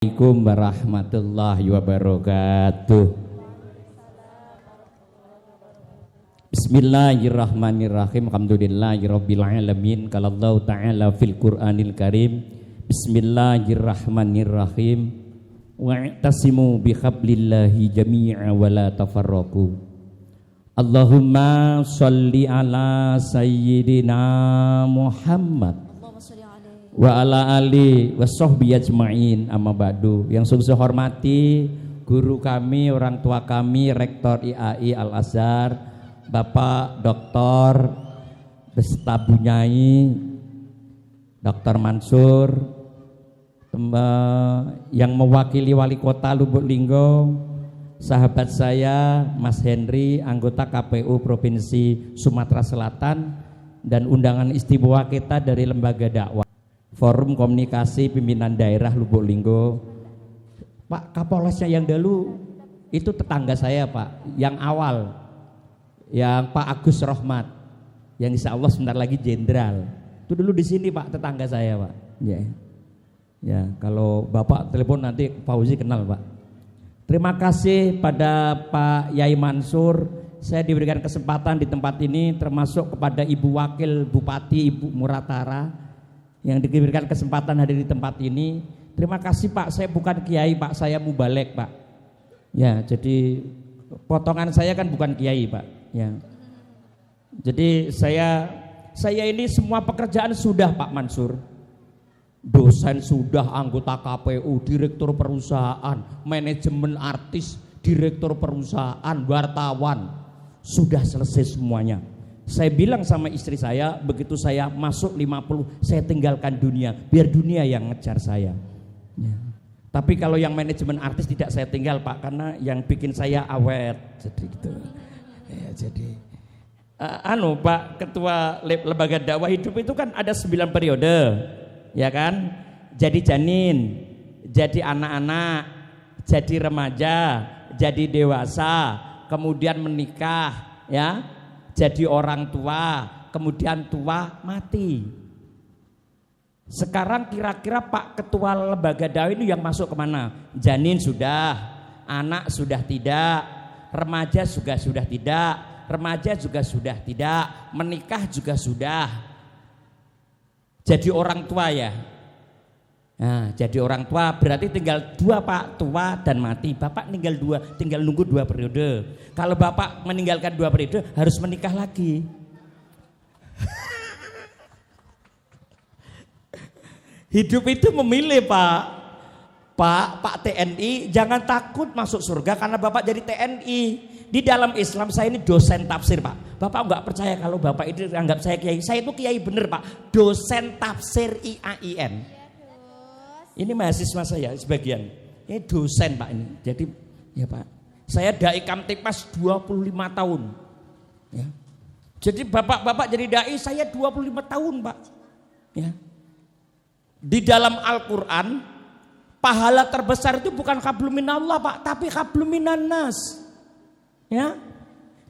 Assalamualaikum warahmatullahi wabarakatuh. Bismillahirrahmanirrahim. Alhamdulillahirabbil alamin. Qalallahu ta'ala fil Qur'anil Karim. Bismillahirrahmanirrahim. Wa'tasimu bihablillahi jami'a wa la tafarraqu. Allahumma sholli ala sayyidina Muhammad wa ala ali wassohbi ajma'in, amma ba'du. Yang sungguh saya hormati guru kami, orang tua kami, Rektor IAI Al-Azhar, Bapak Dr. Besta Bunyai, Dr. Mansur, yang mewakili Wali Kota Lubuk Linggo, sahabat saya Mas Henry, anggota KPU Provinsi Sumatera Selatan, dan undangan istimewa kita dari Lembaga Dakwah Forum Komunikasi Pimpinan Daerah Lubuk Linggo. Pak Kapolresnya yang dulu itu tetangga saya, Pak, yang awal, yang Pak Agus Rohmat, yang insya Allah sebentar lagi jenderal, itu dulu di sini, Pak, tetangga saya, Pak. Ya, kalau Bapak telepon nanti Fauzi kenal, Pak. Terima kasih pada Pak Yai Mansur, saya diberikan kesempatan di tempat ini, termasuk kepada Ibu Wakil Bupati Ibu Muratara yang diberikan kesempatan hadir di tempat ini. Terima kasih, Pak. Saya bukan kiai, Pak, saya mubalek, Pak. Ya, jadi potongan saya kan bukan kiai, Pak. Ya. Jadi saya ini semua pekerjaan sudah, Pak Mansur. Dosen sudah, anggota KPU, direktur perusahaan, manajemen artis, direktur perusahaan, wartawan, sudah selesai semuanya. Saya bilang sama istri saya, begitu saya masuk 50, saya tinggalkan dunia, biar dunia yang ngejar saya. Ya. Tapi kalau yang manajemen artis tidak saya tinggal, Pak, karena yang bikin saya awet, jadi gitu. Ya, jadi Pak Ketua Lembaga Dakwah Hidup itu kan ada 9 periode, ya kan? Jadi janin, jadi anak-anak, jadi remaja, jadi dewasa, kemudian menikah, ya. Jadi orang tua, kemudian tua, mati. Sekarang kira-kira Pak Ketua Lembaga Dakwah ini yang masuk kemana? Janin sudah, anak sudah tidak, remaja juga sudah tidak, remaja juga sudah tidak, menikah juga sudah. Jadi orang tua ya. Nah, jadi orang tua berarti tinggal 2, Pak, tua dan mati. Bapak tinggal 2, tinggal nunggu 2 periode. Kalau Bapak meninggalkan 2 periode harus menikah lagi. Hidup itu memilih, Pak. Pak TNI jangan takut masuk surga karena Bapak jadi TNI. Di dalam Islam saya ini dosen tafsir, Pak. Bapak enggak percaya kalau Bapak itu anggap saya kiai. Saya itu kiai bener, Pak. Dosen tafsir IAIN. Ini mahasiswa saya sebagian. Ini dosen, Pak, ini. Jadi ya, Pak, saya dai Kamtipas 25 tahun. Ya. Jadi bapak-bapak jadi dai saya 25 tahun, Pak. Ya. Di dalam Al-Qur'an pahala terbesar itu bukan hablum minallah, Pak, tapi hablum minannas. Ya.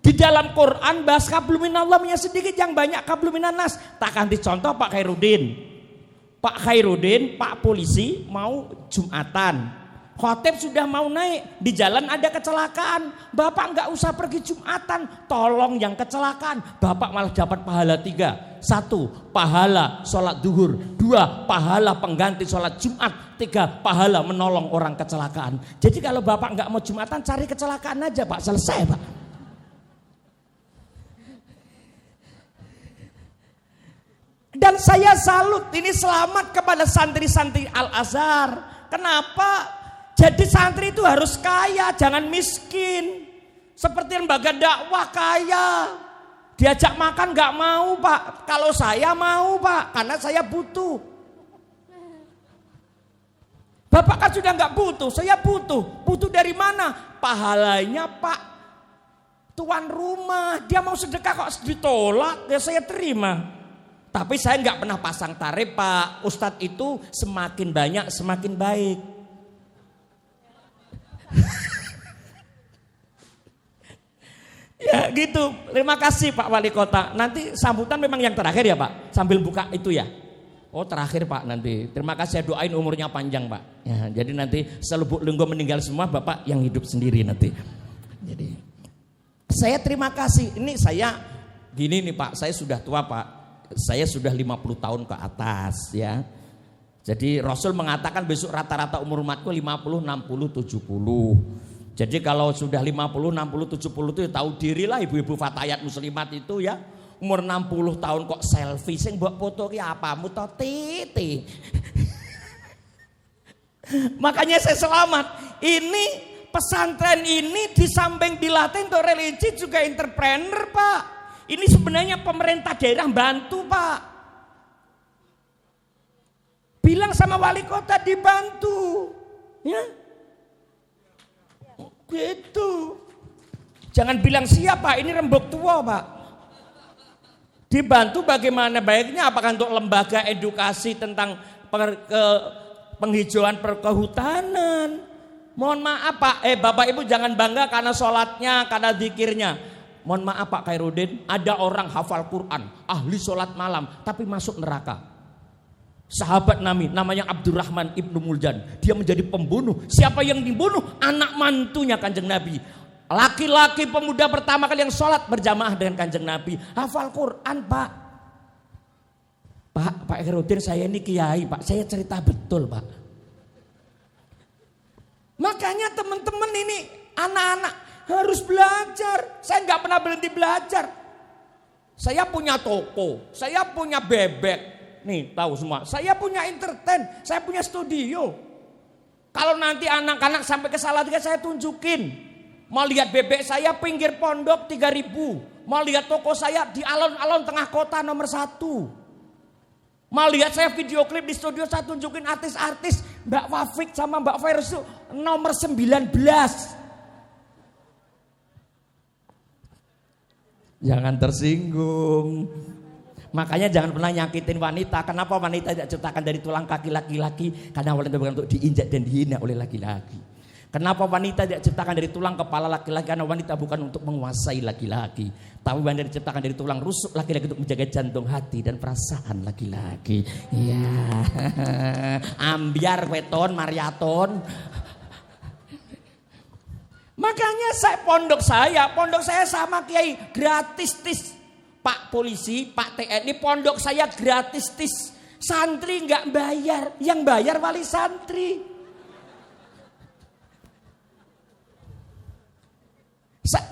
Di dalam Quran bahas hablum minallah sedikit, yang banyak hablum minannas. Tak ganti contoh Pak Khairuddin. Pak Khairuddin, Pak polisi mau Jumatan, khotib sudah mau naik, di jalan ada kecelakaan, Bapak nggak usah pergi Jumatan, tolong yang kecelakaan, Bapak malah dapat pahala 3. 1, pahala sholat duhur. 2, pahala pengganti sholat Jumat. 3, pahala menolong orang kecelakaan. Jadi kalau Bapak nggak mau Jumatan, cari kecelakaan aja, Pak, selesai, Pak. Dan saya salut, ini selamat kepada santri-santri Al-Azhar. Kenapa? Jadi santri itu harus kaya, jangan miskin. Seperti lembaga dakwah kaya. Diajak makan gak mau, Pak. Kalau saya mau, Pak, karena saya butuh. Bapak kan sudah gak butuh, saya butuh. Butuh dari mana? Pahalanya Pak tuan rumah. Dia mau sedekah kok ditolak, ya saya terima. Tapi saya nggak pernah pasang tarif, Pak. Ustadz itu semakin banyak semakin baik. Ya gitu. Terima kasih Pak Wali Kota. Nanti sambutan memang yang terakhir ya, Pak. Sambil buka itu ya. Oh terakhir Pak nanti. Terima kasih, saya doain umurnya panjang Pak. Ya, jadi nanti selubuk Linggo meninggal semua, Bapak yang hidup sendiri nanti. Jadi saya terima kasih. Ini saya gini nih Pak, saya sudah tua Pak. Saya sudah 50 tahun ke atas ya. Jadi Rasul mengatakan besok rata-rata umur umatku 50, 60, 70. Jadi kalau sudah 50, 60, 70 itu ya tahu dirilah ibu-ibu fatayat muslimat itu ya. Umur 60 tahun kok selfie sing mbok foto ki apa muto titi. Makanya saya selamat. Ini pesantren ini di samping dilatih untuk religi juga entrepreneur Pak. Ini sebenarnya pemerintah daerah bantu Pak. Bilang sama wali kota dibantu, ya, gitu. Jangan bilang siapa, ini rembuk tua Pak. Dibantu bagaimana baiknya, apakah untuk lembaga edukasi tentang penghijauan perkehutanan. Mohon maaf Pak, Bapak Ibu jangan bangga karena sholatnya, karena zikirnya. Mohon maaf Pak Khairuddin, ada orang hafal Quran, ahli sholat malam, tapi masuk neraka. Sahabat Nabi namanya Abdurrahman ibnu Muljan, dia menjadi pembunuh. Siapa yang dibunuh? Anak mantunya Kanjeng Nabi. Laki-laki pemuda pertama kali yang sholat berjamaah dengan Kanjeng Nabi, hafal Quran Pak. Pak Khairuddin, saya ini kiai Pak, saya cerita betul Pak. Makanya teman-teman ini anak-anak harus belajar. Saya nggak pernah berhenti belajar. Saya punya toko, saya punya bebek. Nih tahu semua, saya punya entertain, saya punya studio. Kalau nanti anak-anak sampai ke Salatiga saya tunjukin. Mau lihat bebek saya pinggir pondok 3.000. Mau lihat toko saya di alun-alun tengah kota nomor 1. Mau lihat saya video klip di studio, saya tunjukin artis-artis Mbak Wafik sama Mbak Virus nomor 19. Jangan tersinggung. Makanya jangan pernah nyakitin wanita. Kenapa wanita tidak diciptakan dari tulang kaki laki-laki? Karena wanita bukan untuk diinjak dan dihina oleh laki-laki. Kenapa wanita tidak diciptakan dari tulang kepala laki-laki? Karena wanita bukan untuk menguasai laki-laki. Tapi wanita diciptakan dari tulang rusuk laki-laki untuk menjaga jantung hati dan perasaan laki-laki. Ya, ambiar weton mariaton. Makanya pondok saya sama kiai gratis tis. Pak polisi, Pak TNI, pondok saya gratis tis. Santri nggak bayar, yang bayar wali santri.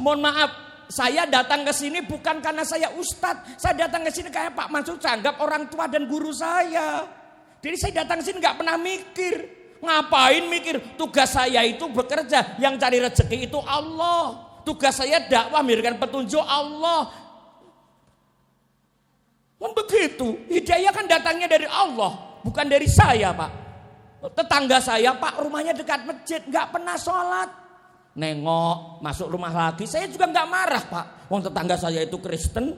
Mohon maaf, saya datang ke sini bukan karena saya ustadz. Saya datang ke sini kayak Pak Mansur, saya anggap orang tua dan guru saya. Jadi saya datang ke sini nggak pernah mikir. Ngapain mikir? Tugas saya itu bekerja, yang cari rezeki itu Allah. Tugas saya dakwah, memberikan petunjuk Allah. Begitu, hidayah kan datangnya dari Allah, bukan dari saya Pak. Tetangga saya Pak rumahnya dekat masjid, gak pernah sholat. Nengok, masuk rumah lagi, saya juga gak marah Pak. Wong tetangga saya itu Kristen.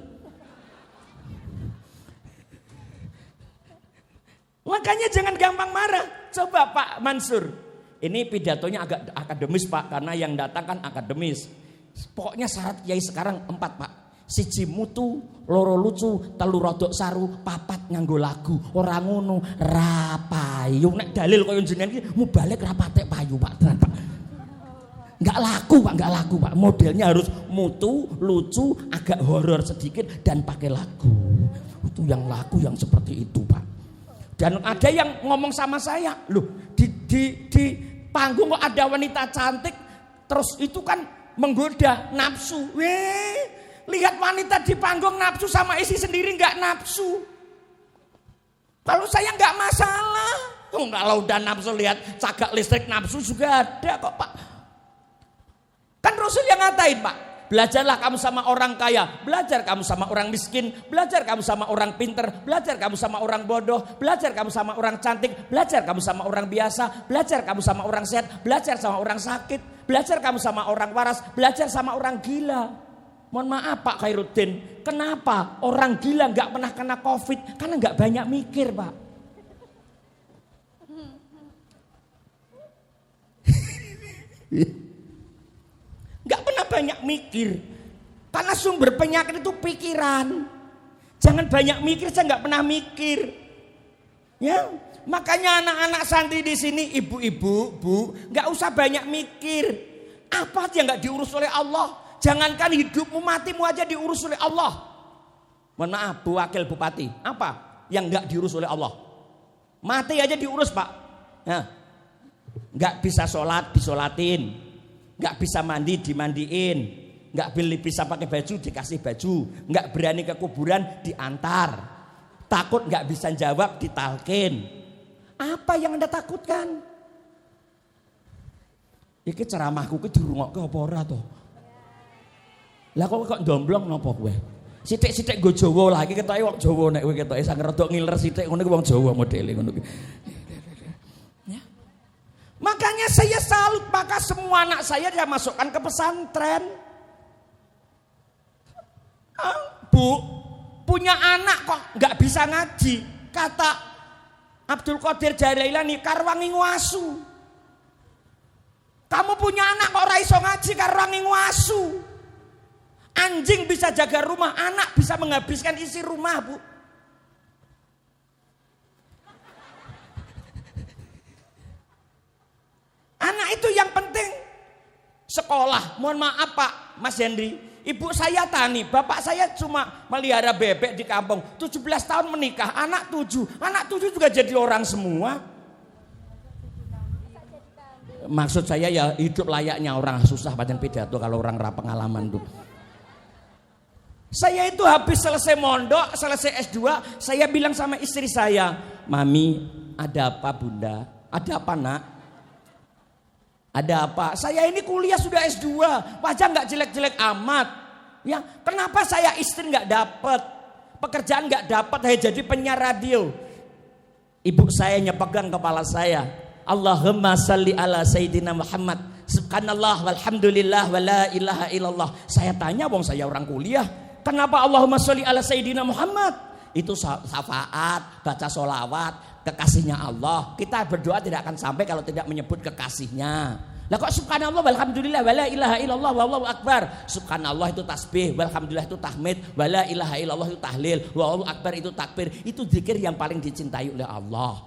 Makanya jangan gampang marah. Coba Pak Mansur, ini pidatonya agak akademis Pak, karena yang datang kan akademis. Pokoknya syarat kiai sekarang 4 Pak. Siji mutu, loro lucu, telu rodok saru, papat nganggo lagu. Ora ngono, ra payu. Nek dalil koyo jenengan iki mubalek ra patek payu, Pak. Enggak laku, Pak, enggak laku, Pak. Modelnya harus mutu, lucu, agak horor sedikit dan pakai lagu. Itu yang laku yang seperti itu, Pak. Dan ada yang ngomong sama saya, loh, di panggung kok ada wanita cantik, terus itu kan menggoda nafsu. Lihat wanita di panggung nafsu sama isi sendiri nggak nafsu. Kalau saya nggak masalah. Kalau udah nafsu lihat cagak listrik nafsu juga ada kok Pak. Kan Rasul yang ngatain Pak. Belajarlah kamu sama orang kaya, belajar kamu sama orang miskin, belajar kamu sama orang pinter, belajar kamu sama orang bodoh, belajar kamu sama orang cantik, belajar kamu sama orang biasa, belajar kamu sama orang sehat, belajar sama orang sakit, belajar kamu sama orang waras, belajar sama orang gila. Mohon maaf Pak Khairuddin, kenapa orang gila nggak pernah kena COVID? Karena nggak banyak mikir Pak. Nggak pernah banyak mikir. Karena sumber penyakit itu pikiran. Jangan banyak mikir, saya nggak pernah mikir. Ya, makanya anak-anak santri di sini, ibu-ibu, Bu, nggak usah banyak mikir. Apa yang nggak diurus oleh Allah? Jangankan hidupmu, matimu aja diurus oleh Allah. Mohon maaf, Bu Wakil Bupati, apa yang nggak diurus oleh Allah? Mati aja diurus, Pak. Nah, nggak bisa sholat disolatin, nggak bisa mandi dimandiin, nggak bisa pakai baju dikasih baju, nggak berani ke kuburan diantar, takut nggak bisa jawab ditalkin. Apa yang Anda takutkan? Iki ceramahku ki dirungokke apa ora to? Lah kok ndomblong napa kowe? Sithik-sithik nggo Jawa lagi ketoke wong Jawa nek kowe ketoke sang rada ngiler sithik ngono ki wong Jawa modele ngono ki. Ya. Makanya saya salut, maka semua anak saya dia masukkan ke pesantren. Bu, punya anak kok nggak bisa ngaji. Kata Abdul Qadir Jailani, karwangi ngwasu. Kamu punya anak kok ora iso ngaji, karwangi ngwasu. Anjing bisa jaga rumah, anak bisa menghabiskan isi rumah, Bu. Anak itu yang penting. Sekolah, mohon maaf Pak, Mas Henry, ibu saya tani, bapak saya cuma melihara bebek di kampung. 17 tahun menikah, anak 7 juga jadi orang semua. Maksud saya ya hidup layaknya orang, susah pancen pidato kalau orang ra pengalaman tuh. Saya itu habis selesai mondok, selesai S2, saya bilang sama istri saya, "Mami, ada apa Bunda? Ada apa Nak? Ada apa? Saya ini kuliah sudah S2, wajah nggak jelek-jelek amat. Ya, kenapa saya istri nggak dapat, pekerjaan nggak dapat, hanya jadi penyiar radio?" Ibu saya nyepegang kepala saya, "Allahumma salli ala Sayyidina Muhammad, subhanallah walhamdulillah wa la ilaha illallah." Saya tanya, wong saya orang kuliah, kenapa Allahumma sholli ala Sayyidina Muhammad? Itu syafaat, baca sholawat, kekasihnya Allah. Kita berdoa tidak akan sampai kalau tidak menyebut kekasihnya. Lah kok subhanallah walhamdulillah wala ilaha illallah wallahu akbar. Subhanallah itu tasbih, walhamdulillah itu tahmid, wala ilaha illallah itu tahlil, wallahu akbar itu takbir. Itu zikir yang paling dicintai oleh Allah.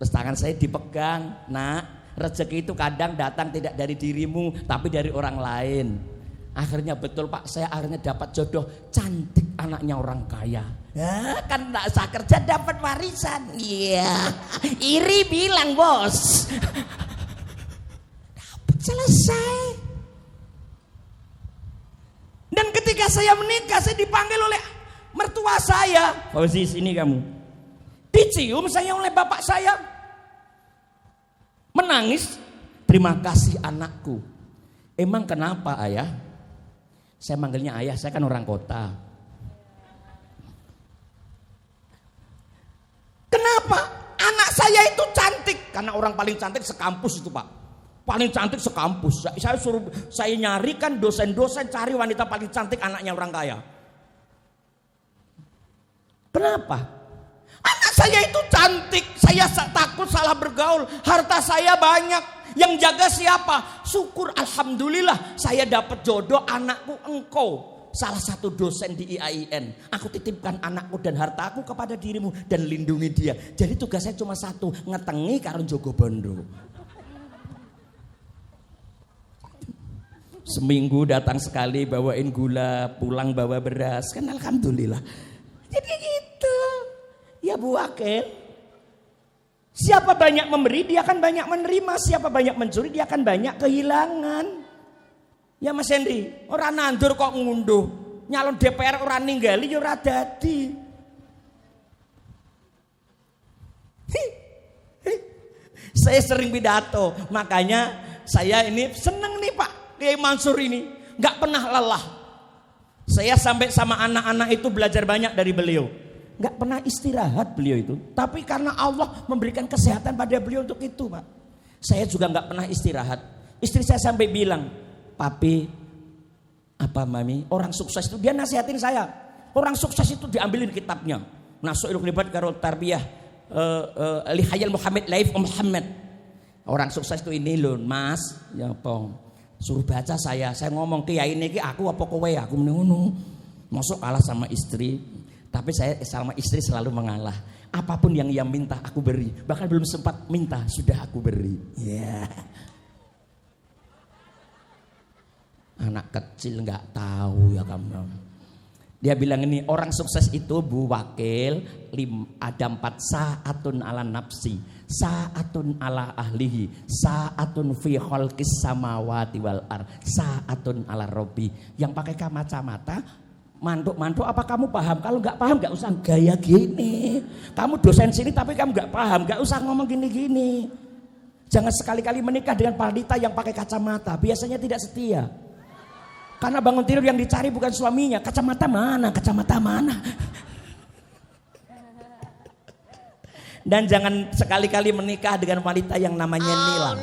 Terus tangan saya dipegang, "Nak, rezeki itu kadang datang tidak dari dirimu tapi dari orang lain." Akhirnya betul Pak, saya akhirnya dapat jodoh cantik, anaknya orang kaya. Ya, kan enggak usah kerja dapat warisan. Iya. Iri bilang, Bos. Dapat, selesai. Dan ketika saya menikah, saya dipanggil oleh mertua saya. "Fauzi, sini kamu." Dicium saya oleh bapak saya. Menangis, "Terima kasih anakku." "Emang kenapa Ayah?" Saya manggilnya ayah, saya kan orang kota. "Kenapa? Anak saya itu cantik." Karena orang paling cantik sekampus itu Pak. Paling cantik sekampus. Saya nyarikan dosen-dosen cari wanita paling cantik anaknya orang kaya. Kenapa? Anak saya itu cantik. Saya takut salah bergaul. Harta saya banyak. Yang jaga siapa? Syukur alhamdulillah saya dapat jodoh anakku engkau. Salah satu dosen di IAIN. Aku titipkan anakku dan hartaku kepada dirimu dan lindungi dia. Jadi tugas saya cuma satu, ngetengi karo jogo bondo. Seminggu datang sekali bawain gula, pulang bawa beras. Kan alhamdulillah. Jadi gitu. Ya Bu Wakil. Siapa banyak memberi, dia akan banyak menerima. Siapa banyak mencuri, dia akan banyak kehilangan. Ya Mas Henry, orang nandur kok ngunduh. Nyalon DPR orang ninggali, ya ora dadi. Saya sering pidato, makanya saya ini seneng nih Pak Kiai Mansur ini, nggak pernah lelah. Saya sampai sama anak-anak itu belajar banyak dari beliau. Nggak pernah istirahat beliau itu. Tapi karena Allah memberikan kesehatan pada beliau untuk itu Pak. Saya juga nggak pernah istirahat. Istri saya sampai bilang, "Papi, apa Mami, orang sukses itu," dia nasihatin saya, "orang sukses itu diambilin kitabnya. Nasu'il libat karo tarbiyah Lihayal Muhammad Laif Muhammad." Orang sukses itu ini loh Mas. Ya apa? Suruh baca saya ngomong, "Kiai ini aku apa kowe?" Aku ngono. Masuk kalah sama istri. Tapi saya sama istri selalu mengalah. apapun yang ia minta aku beri. Bahkan belum sempat minta sudah aku beri. Ya. Anak kecil nggak tahu ya kamu. Dia bilang ini orang sukses itu Bu Wakil ada 4 saatun ala nafsi, saatun ala ahlihi, saatun fi khalqis samawati wal ar, saatun ala robbi. Yang pakai kacamata mantuk-mantuk apa kamu paham? Kalau nggak paham nggak usah gaya gini. Kamu dosen sini tapi kamu nggak paham, nggak usah ngomong gini-gini. Jangan sekali-kali menikah dengan wanita yang pakai kacamata, biasanya tidak setia. Karena bangun tidur yang dicari bukan suaminya. Kacamata mana? Kacamata mana? Dan jangan sekali-kali menikah dengan wanita yang namanya nilang.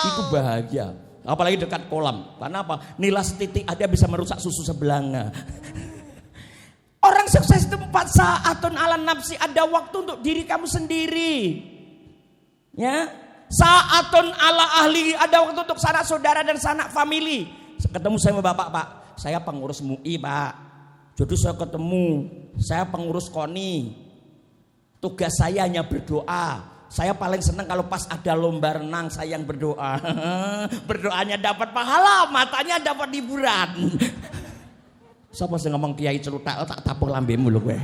Itu bahagia. Apalagi dekat kolam. Karena apa? Nila setitik ada bisa merusak susu sebelanga. Orang sukses itu 4 saatun ala nafsi. Ada waktu untuk diri kamu sendiri. Ya. Saatun ala ahli. Ada waktu untuk sanak saudara dan sanak famili. Ketemu saya sama bapak, Pak, saya pengurus MUI, Pak. Jadi saya ketemu, saya pengurus KONI. Tugas saya hanya berdoa. Saya paling senang kalau pas ada lomba renang saya yang berdoa. Berdoanya dapat pahala, matanya dapat hiburan. Siapa sih ngomong kiai celutak, tak tapuk lambemu lho gue.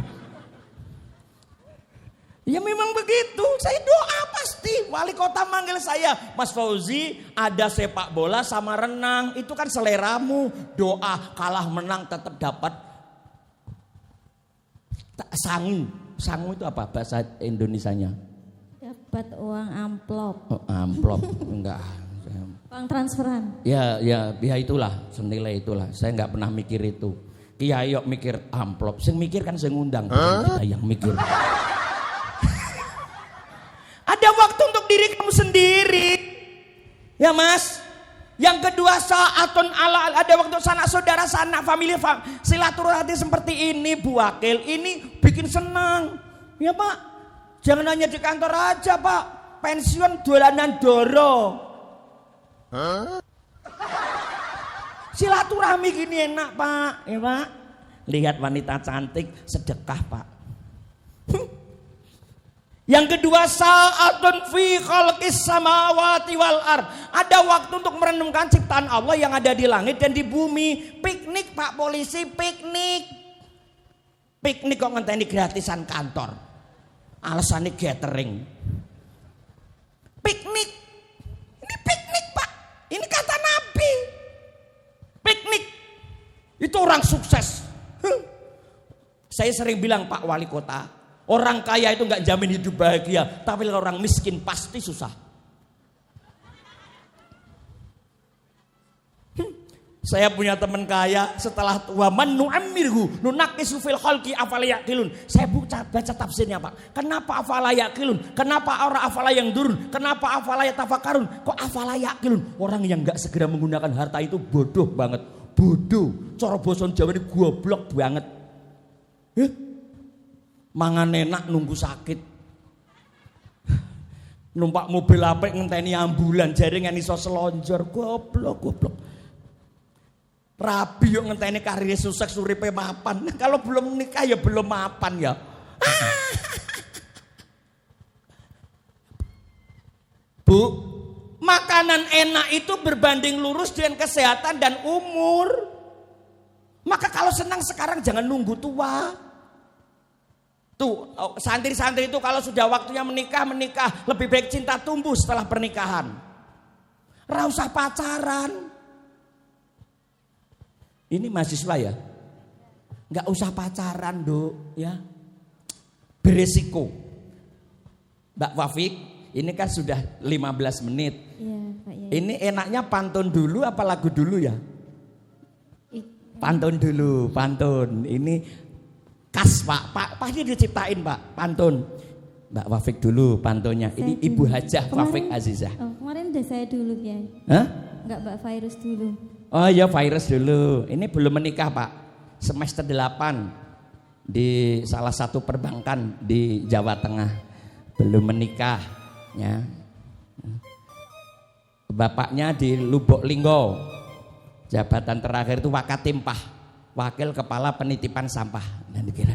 Ya memang begitu, saya doa pasti. Wali kota manggil saya, Mas Fauzi ada sepak bola sama renang. Itu kan seleramu, doa kalah menang tetap dapat sangu. Sangu itu apa bahasa Indonesianya? Dapat uang amplop. Oh, amplop, enggak. Uang transferan. Ya itulah, senilai itulah. Saya nggak pernah mikir itu. Kiai yuk mikir amplop, sing mikir kan sing ngundang, kita yang mikir. Ada waktu untuk diri kamu sendiri. Ya Mas. Yang kedua saatun ala, ada waktu sanak saudara, sanak famili, silaturahmi seperti ini Bu Wakil. Ini bikin senang. Ya Pak. Jangan hanya di kantor aja Pak. Pensiun dolanan doro. Silaturahmi gini enak Pak. Ya Pak. Lihat wanita cantik sedekah Pak. Yang kedua saatun fi khalqis samawati wal ard. Ada waktu untuk merenungkan ciptaan Allah yang ada di langit dan di bumi. Piknik Pak Polisi, piknik. Piknik kok ngenteni gratisan kantor. Alasannya catering. Piknik. Ini piknik Pak. Ini kata Nabi. Piknik. Itu orang sukses. Saya sering bilang Pak Wali Kota, orang kaya itu nggak jamin hidup bahagia, tapi orang miskin pasti susah. Saya punya teman kaya, setelah tua nu'ammirhu nunaqisu fil khalqi afala yaqilun. Saya baca tafsirnya Pak. Kenapa afala yaqilun? Kenapa orang afala yang durun? Kenapa afala yatafakarun? Kok afala yaqilun? Orang yang nggak segera menggunakan harta itu bodoh banget. Bodoh. Cara basa Jawa ini goblok banget. Mangan enak nunggu sakit. Numpak mobil apik ngenteni ambulan jaringan iso selonjor. Goblok. Rabi yuk ngenteni karir sukses uripe mapan. Kalau belum nikah ya belum mapan ya. Bu, makanan enak itu berbanding lurus dengan kesehatan dan umur. Maka kalau senang sekarang jangan nunggu tua. Tuh, santri-santri itu kalau sudah waktunya menikah. Lebih baik cinta tumbuh setelah pernikahan. Ra usah pacaran. Ini mahasiswa ya. Nggak usah pacaran Dok ya. Beresiko. Mbak Wafik, ini kan sudah 15 menit. Iya, Pak Yai. Ini enaknya pantun dulu apa lagu dulu ya? Pantun dulu, pantun. Ini khas Pak pasti diciptain Pak, pantun. Mbak Wafik dulu pantunnya. Ini Ibu Hajah Wafik Azizah. Oh, kemarin udah saya dulu Yai. Hah? Enggak Mbak Virus dulu. Oh ya virus dulu. Ini belum menikah Pak. Semester 8 di salah satu perbankan di Jawa Tengah. Belum menikah ya. Bapaknya di Lubuk Linggo. Jabatan terakhir itu Wakatimpah, Wakil Kepala Penitipan Sampah. Dan dikira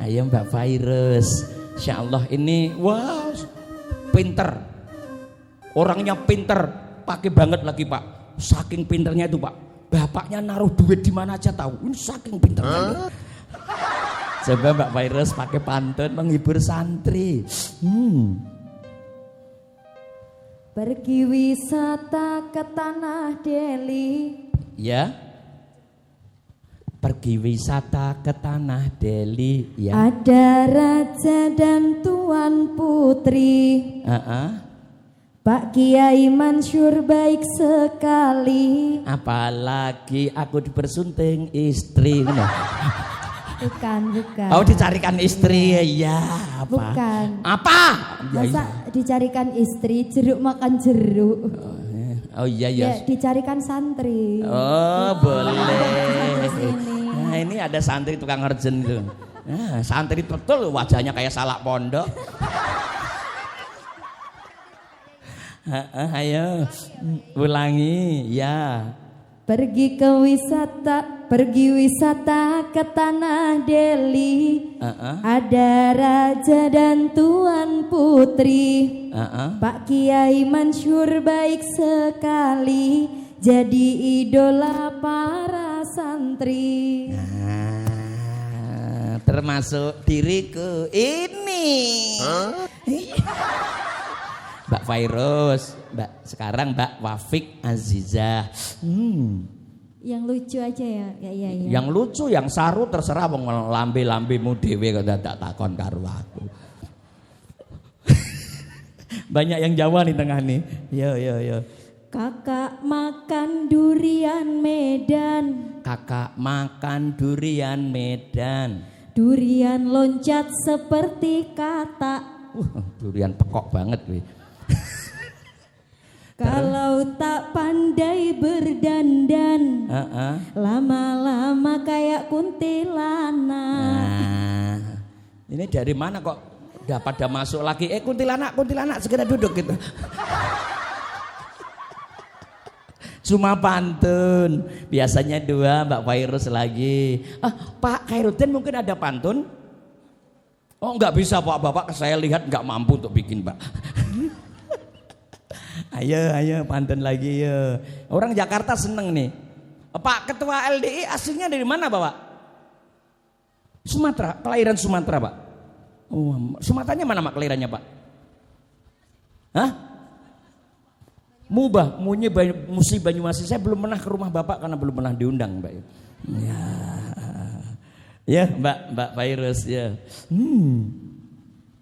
Ayo Mbak Virus. Insya Allah ini wow, pinter. Orangnya pinter, pakai banget lagi Pak. Saking pinternya itu Pak. Bapaknya naruh duit di mana aja tahu. Ini saking pinternya. Coba Mbak Virus pakai pantun menghibur santri. Pergi wisata ke Tanah Deli. Ya. Pergi wisata ke Tanah Deli. Ya. Ada raja dan tuan putri. Pak Kiai Mansur baik sekali. Apalagi aku dipersunting istri. Bukan. Oh dicarikan istri ya apa? Bukan. Apa? Masa dicarikan istri, jeruk makan jeruk. Oh iya. Ya dicarikan santri. Oh boleh. Sini. Nah ini ada santri tukang ngerjen itu. Nah, santri betul wajahnya kayak salak pondok. Ayo ulangi ya. Pergi wisata ke Tanah Deli. Ada raja dan tuan putri. Pak Kiai Mansur baik sekali, jadi idola para santri. Nah, termasuk diriku ini. Mbak Virus, sekarang Mbak Wafik Azizah. Yang lucu aja ya. Ya. Yang lucu, yang saru terserah wong lambe-lambemu dhewe kok tak takon karo aku. Banyak yang Jawa nih tengah nih. Yo. Kakak makan durian Medan. Kakak makan durian Medan. Durian loncat seperti katak. Durian pekok banget weh. Kalau tak pandai berdandan, lama-lama kayak kuntilanak. Nah, ini dari mana kok udah pada masuk lagi? Kuntilanak segera duduk gitu. Cuma pantun. Biasanya 2 Mbak Virus lagi. Pak Khairuddin mungkin ada pantun? Oh nggak bisa Pak, Bapak saya lihat nggak mampu untuk bikin Pak. Ayo pantun lagi ya. Orang Jakarta seneng nih. Pak Ketua LDI aslinya dari mana Bapak? Sumatera, kelahiran Sumatera Pak. Oh, Sumateranya mana Pak kelahirannya Pak? Hah? Musi Banyumas. Saya belum pernah ke rumah Bapak karena belum pernah diundang Mbak. Ya Mbak Virus ya.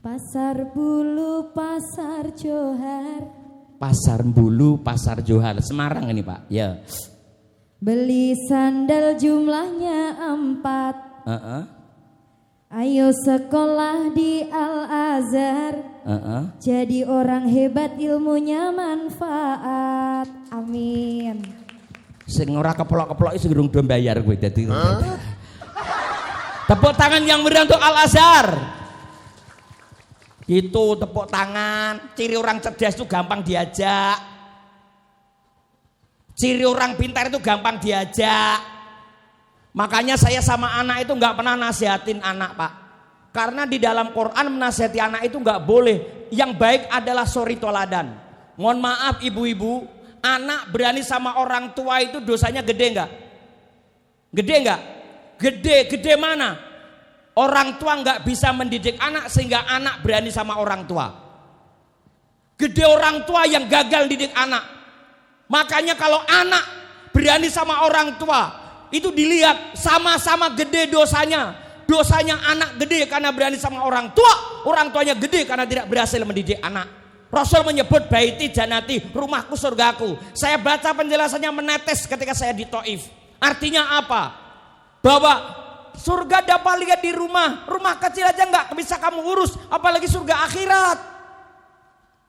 Pasar Bulu, Pasar Johar. Pasar Bulu, Pasar Johar, Semarang ini Pak. Ya. Beli sandal jumlahnya 4. Ayo sekolah di Al-Azhar. Jadi orang hebat, ilmunya manfaat. Amin. Sing ora keplok-keplok sing durung do bayar kowe dadi. Tepuk tangan yang meriah untuk Al-Azhar. Itu tepuk tangan. Ciri orang cerdas itu gampang diajak. Ciri orang pintar itu gampang diajak. Makanya saya sama anak itu nggak pernah nasihatin anak Pak. Karena di dalam Quran menasihati anak itu nggak boleh. Yang baik adalah suri toladan. Mohon maaf ibu-ibu, anak berani sama orang tua itu dosanya gede nggak? Gede nggak? Gede mana? Orang tua nggak bisa mendidik anak sehingga anak berani sama orang tua. Gede orang tua yang gagal didik anak. Makanya kalau anak berani sama orang tua, itu dilihat sama-sama gede dosanya. Dosanya anak gede karena berani sama orang tuanya gede karena tidak berhasil mendidik anak. Rasul menyebut baiti jannati, rumahku surgaku. Saya baca penjelasannya menetes ketika saya di Taif. Artinya apa? Bahwa surga dapat lihat di rumah kecil aja nggak bisa kamu urus, apalagi surga akhirat.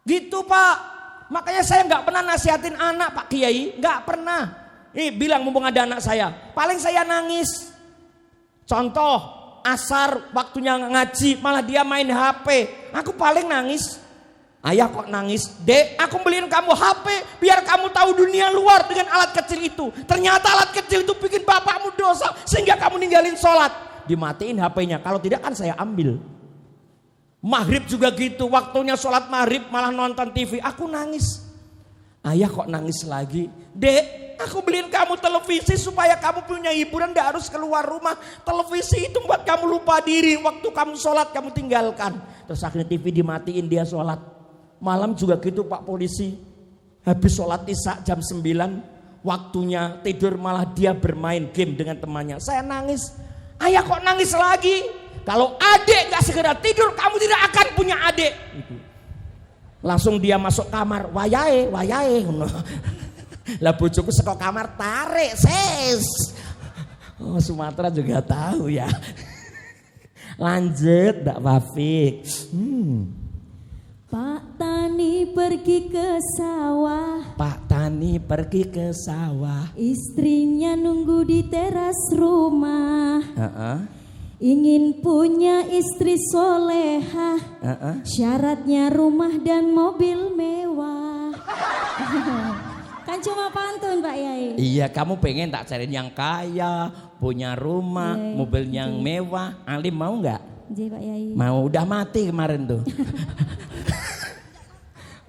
Gitu Pak. Makanya saya nggak pernah nasihatin anak Pak Kiai, nggak pernah. Nih bilang mumpung ada anak saya, paling saya nangis. Contoh, asar waktunya ngaji, malah dia main HP, aku paling nangis. Ayah kok nangis? Dek, aku beliin kamu HP biar kamu tahu dunia luar dengan alat kecil itu. Ternyata alat kecil itu bikin bapakmu dosa sehingga kamu ninggalin sholat. dimatiin HP-nya. Kalau tidak kan saya ambil. Maghrib juga gitu, waktunya sholat maghrib malah nonton TV. Aku nangis. Ayah kok nangis lagi? Dek, aku beliin kamu televisi supaya kamu punya hiburan, gak harus keluar rumah. Televisi itu buat kamu lupa diri. Waktu kamu sholat kamu tinggalkan. Terus akhirnya TV dimatiin, dia sholat. Malam juga gitu Pak Polisi. Habis sholat isya jam 9, waktunya tidur malah dia bermain game dengan temannya. Saya nangis. Ayah kok nangis lagi? Kalau adik gak segera tidur, kamu tidak akan punya adik. Langsung dia masuk kamar, wayahe. Lah bojoku saka kamar tarik ses. Oh, Sumatera juga tahu ya. Lanjut Mbak Wafik. Pak Tani pergi ke sawah. Pak Tani pergi ke sawah. Istrinya nunggu di teras rumah. Ingin punya istri soleha. Syaratnya rumah dan mobil mewah. Kan cuma pantun Pak Yai. Iya, kamu pengen tak cariin yang kaya, punya rumah, mobil yang mewah. Alim mau nggak? Iya Pak Yai. Mau, udah mati kemarin tuh.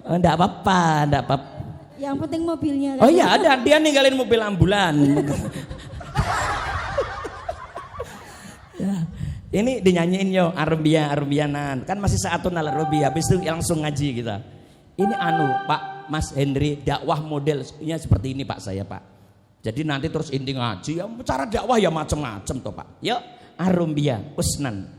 Enggak apa-apa. Yang penting mobilnya. Oh iya, ada dia ninggalin mobil ambulan. Ya, ini dinyanyiin yo Arumbianan. Kan masih saatun ala Robi, habis itu langsung ngaji kita. Ini Pak Mas Henry dakwah modelnya seperti ini Pak saya Pak. Jadi nanti terus inti ngaji ya, cara dakwah ya macam-macam toh Pak. Yuk Arumbia Usnan.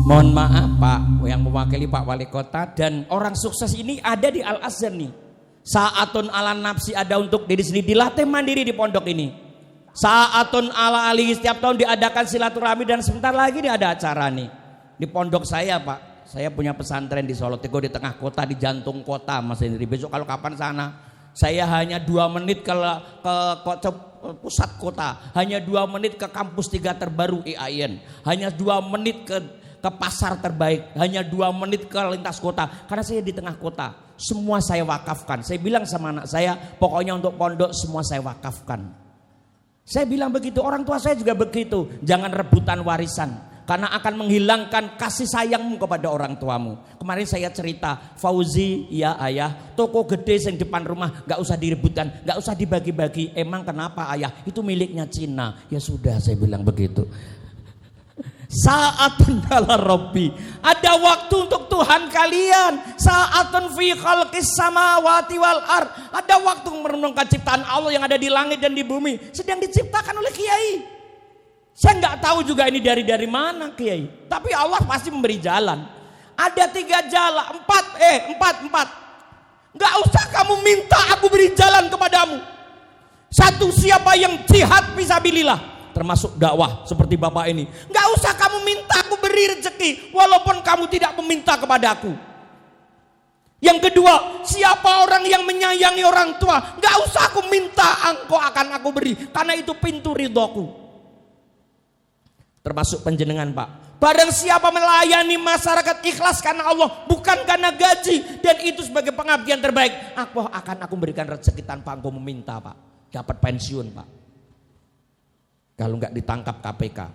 Mohon maaf Pak, yang mewakili Pak Wali Kota dan orang sukses ini ada di Al Azhar nih. Saatun ala nafsi ada untuk diri sendiri, dilatih mandiri di pondok ini. Saatun ala alihi, setiap tahun diadakan silaturahmi dan sebentar lagi ada acara nih di pondok saya Pak. Saya punya pesantren di Solo Tego di tengah kota, di jantung kota Mas Henry. Besok kalau kapan sana, saya hanya 2 menit ke pusat kota, hanya 2 menit ke kampus 3 terbaru IAIN, hanya 2 menit ke pasar terbaik, hanya 2 menit ke lintas kota. Karena saya di tengah kota, semua saya wakafkan. Saya bilang sama anak saya, pokoknya untuk pondok semua saya wakafkan. Saya bilang begitu, orang tua saya juga begitu. Jangan rebutan warisan, karena akan menghilangkan kasih sayangmu kepada orang tuamu. Kemarin saya cerita, Fauzi, ya ayah, toko gede yang depan rumah gak usah direbutkan, gak usah dibagi-bagi. Emang kenapa ayah? Itu miliknya Cina. Ya sudah, saya bilang begitu. Sa'atun ala Rabbi. Ada waktu untuk Tuhan kalian. Sa'atun fi khalqis samawati wal ard. Ada waktu merenungkan ciptaan Allah yang ada di langit dan di bumi. Sedang diciptakan oleh Kiai. Saya nggak tahu juga ini dari mana Kiai. Tapi Allah pasti memberi jalan. Ada 3 jalan, 4. Nggak usah kamu minta aku beri jalan kepadamu. Satu, siapa yang jihad fisabilillah, termasuk dakwah seperti bapak ini, nggak usah kamu minta aku beri rezeki walaupun kamu tidak meminta kepadaku. Yang kedua, siapa orang yang menyayangi orang tua, nggak usah aku minta, engkau akan aku beri, karena itu pintu ridhoku. Termasuk panjenengan Pak. Barang siapa melayani masyarakat ikhlas karena Allah, bukan karena gaji, dan itu sebagai pengabdian terbaik, aku memberikan rezeki tanpa engkau meminta Pak. Dapat pensiun Pak, kalau nggak ditangkap KPK.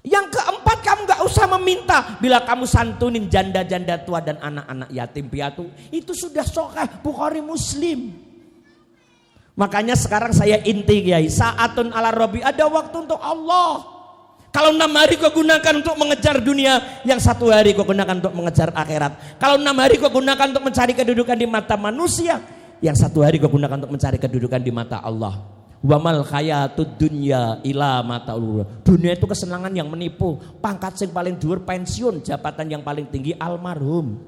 Yang keempat, kamu nggak usah meminta. Bila kamu santunin janda-janda tua dan anak-anak yatim piatu, itu sudah sahih Bukhari Muslim. Makanya sekarang saya inti Kiai, sa'atun ala Rabbi, ada waktu untuk Allah. Kalau 6 hari kau gunakan untuk mengejar dunia, yang 1 hari kau gunakan untuk mengejar akhirat. Kalau 6 hari kau gunakan untuk mencari kedudukan di mata manusia, yang 1 hari kau gunakan untuk mencari kedudukan di mata Allah. Wa mal hayatud dunya ila mataul. Dunia itu kesenangan yang menipu. Pangkat yang paling dhuwur pensiun, jabatan yang paling tinggi almarhum.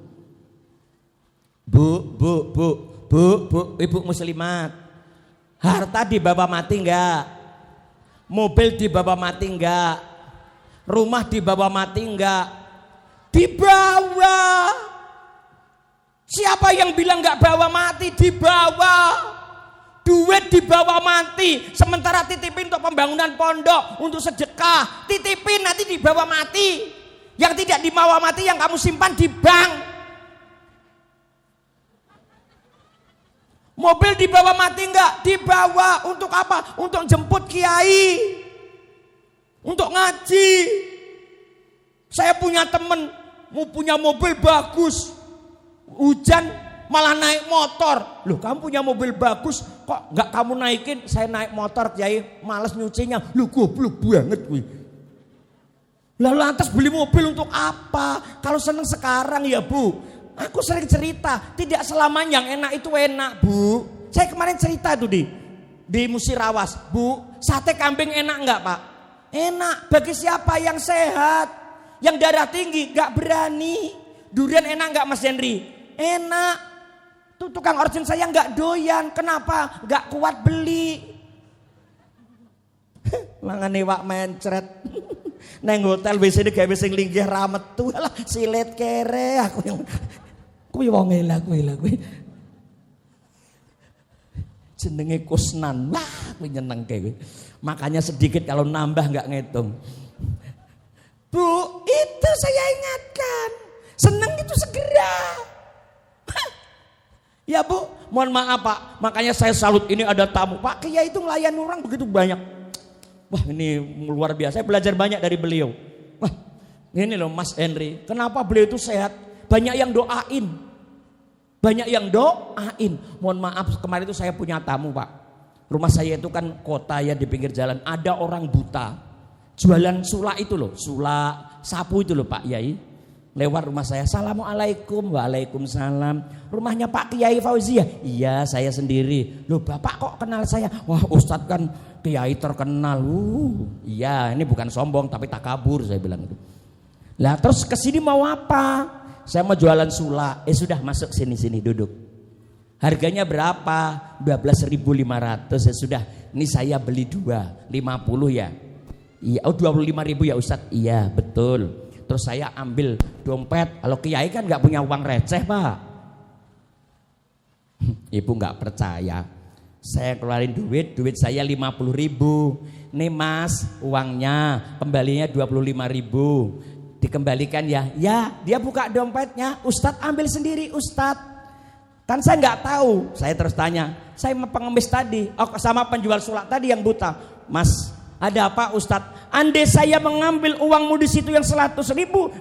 Bu, ibu muslimat. Harta dibawa mati enggak? Mobil dibawa mati enggak? Rumah dibawa mati enggak? Dibawa. Siapa yang bilang nggak bawa mati? Dibawa. Duit dibawa mati. Sementara titipin untuk pembangunan pondok, untuk sedekah, titipin nanti dibawa mati. Yang tidak dibawa mati yang kamu simpan di bank. Mobil dibawa mati enggak? Dibawa. Untuk apa? Untuk jemput kiai, untuk ngaji. Saya punya temen mau punya mobil bagus, hujan malah naik motor. Loh, kamu punya mobil bagus kok nggak kamu naikin? Saya naik motor Kiai, males nyucinya. Lu goblok banget gue. Lalu lantas beli mobil untuk apa? Kalau seneng sekarang ya Bu. Aku sering cerita, tidak selamanya yang enak itu enak Bu. Saya kemarin cerita tuh di Musirawas, Bu, sate kambing enak nggak Pak? Enak. Bagi siapa yang sehat, yang darah tinggi nggak berani. Durian enak nggak Mas Henry? Enak. Tuh tukang orjen saya nggak doyan. Kenapa? Nggak kuat beli. Mangane wak mencret. Neng hotel WC gawe sing linggih ra metu lah silet kere aku yang kuwi wong elak kuwi. Jenenge Kusnan. Wah, kuwi nyenengke kuwi. Makanya sedikit kalau nambah nggak ngitung. Bu, itu saya ingatkan. Seneng itu segera. Ya Bu, mohon maaf Pak. Makanya saya salut, ini ada tamu. Pak Kiai itu melayani orang begitu banyak. Wah, ini luar biasa. Saya belajar banyak dari beliau. Wah, ini loh Mas Henry. Kenapa beliau itu sehat? Banyak yang doain. Banyak yang doain. Mohon maaf, kemarin itu saya punya tamu Pak. Rumah saya itu kan kota ya, di pinggir jalan. Ada orang buta. Jualan sulak itu loh. Sulak, sapu itu loh Pak Yai. Lewat rumah saya, assalamualaikum, waalaikumsalam. Rumahnya Pak Kiai Fauzi ya? Iya, saya sendiri. Loh Bapak kok kenal saya? Wah Ustadz kan Kiai terkenal. Iya, ini bukan sombong tapi takabur saya bilang itu. Lah terus kesini mau apa? Saya mau jualan sulak. Sudah masuk sini duduk. Harganya berapa? 12.500. Ya sudah, ini saya beli 2, 50 ya. Iya, oh 25.000 ya Ustadz. Iya betul. Terus saya ambil dompet. Kalau Kiai kan nggak punya uang receh Pak. Ibu nggak percaya. Saya keluarin duit saya 50.000. Nih Mas uangnya, kembalinya 25.000. Dikembalikan ya. Ya, dia buka dompetnya. Ustadz ambil sendiri Ustadz. Kan saya nggak tahu. Saya terus tanya. Saya pengemis tadi, sama penjual sulak tadi yang buta. Mas, ada apa Ustadz? Andai saya mengambil uangmu di situ yang 100.000,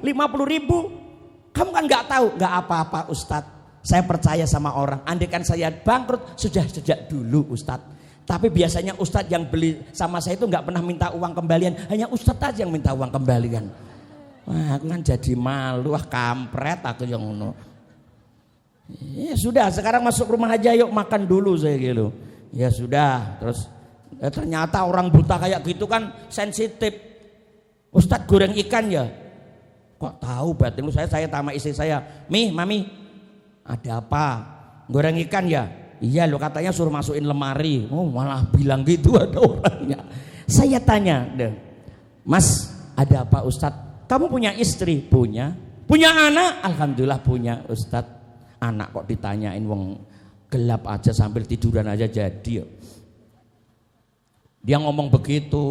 50.000, kamu kan nggak tahu. Nggak apa-apa Ustadz. Saya percaya sama orang. Andai kan saya bangkrut sudah sejak dulu Ustadz. Tapi biasanya ustadz yang beli sama saya itu nggak pernah minta uang kembalian, hanya ustadz aja yang minta uang kembalian. Wah, aku kan jadi malu, kampret aku yang ngono. Ya sudah, sekarang masuk rumah aja yuk makan dulu saya gitu. Ya sudah, terus ternyata orang buta kayak gitu kan sensitif. Ustadz goreng ikan ya. Kok tahu batin lu? Saya tama istri saya, Mami, ada apa? Goreng ikan ya? Iya lo, katanya suruh masukin lemari. Oh malah bilang gitu ada orangnya. Saya tanya, Mas ada apa Ustadz? Kamu punya istri? Punya. Punya anak? Alhamdulillah punya Ustadz. Anak kok ditanyain wong gelap aja sambil tiduran aja jadi. Dia ngomong begitu.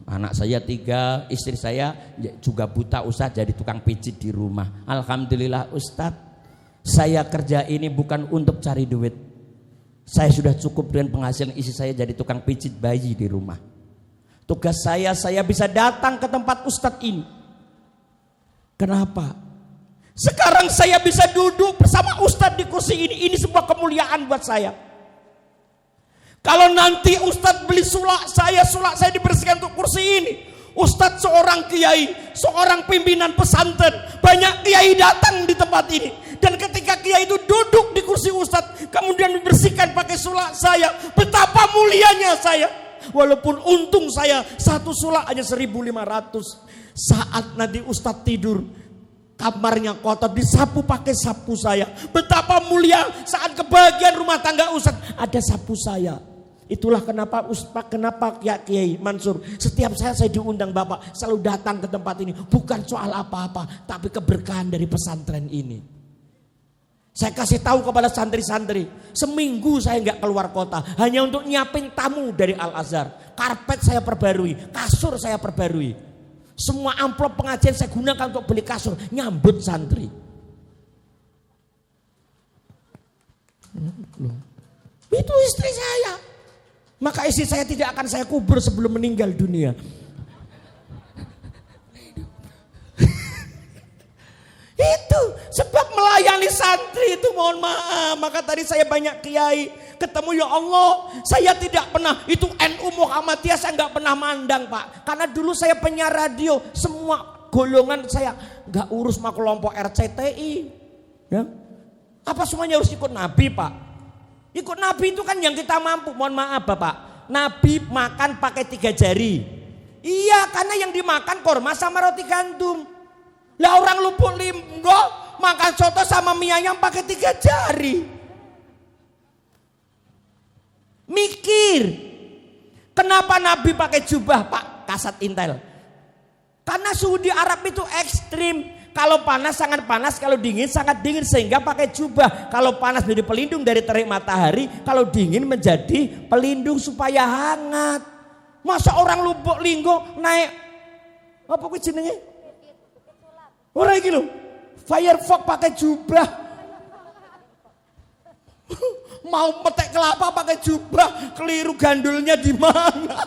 Anak saya 3, istri saya juga buta Ustadz, jadi tukang pijit di rumah. Alhamdulillah Ustadz, saya kerja ini bukan untuk cari duit. Saya sudah cukup dengan penghasilan istri saya jadi tukang pijit bayi di rumah. Tugas saya bisa datang ke tempat Ustadz ini. Kenapa? Sekarang saya bisa duduk bersama Ustadz di kursi ini sebuah kemuliaan buat saya. Kalau nanti Ustadz beli sulak saya dibersihkan untuk kursi ini. Ustadz seorang kiai, seorang pimpinan pesantren, banyak kiai datang di tempat ini. Dan ketika kiai itu duduk di kursi Ustadz, kemudian dibersihkan pakai sulak saya, betapa mulianya saya. Walaupun untung saya satu sulak hanya 1.500. Saat nanti Ustadz tidur, kamarnya kotor, disapu pakai sapu saya. Betapa mulia saat kebahagiaan rumah tangga Ustadz ada sapu saya. Itulah kenapa Kiai Mansur setiap saya diundang Bapak selalu datang ke tempat ini. Bukan soal apa-apa, tapi keberkahan dari pesantren ini. Saya kasih tahu kepada santri-santri, seminggu saya nggak keluar kota hanya untuk nyiapin tamu dari Al-Azhar. Karpet saya perbarui, kasur saya perbarui. Semua amplop pengajian saya gunakan untuk beli kasur, nyambut santri. Itu istri saya. Maka istri saya tidak akan saya kubur sebelum meninggal dunia. Itu sebab melayani santri itu mohon maaf. Maka tadi saya banyak kiai ketemu, ya Allah, saya tidak pernah itu NU Muhammadiyah saya nggak pernah mandang Pak. Karena dulu saya penyiar radio, semua golongan saya nggak urus sama kelompok RCTI. Ya. Apa semuanya harus ikut Nabi Pak? Ikut Nabi itu kan yang kita mampu. Mohon maaf Bapak, Nabi makan pakai 3 jari. Iya, karena yang dimakan korma sama roti gandum. Lah orang Lubuk Linggo makan soto sama mie ayam pakai 3 jari. Mikir, kenapa Nabi pakai jubah Pak? Kasat intel. Karena suhu di Arab itu ekstrim. Kalau panas sangat panas, kalau dingin sangat dingin, sehingga pakai jubah. Kalau panas menjadi pelindung dari terik matahari, kalau dingin menjadi pelindung supaya hangat. Masa orang Lubuk Linggo naik apa kuwi jenenge? Ora iki lho. Firefox pakai jubah. Mau petek kelapa pakai jubah, keliru gandulnya di mana?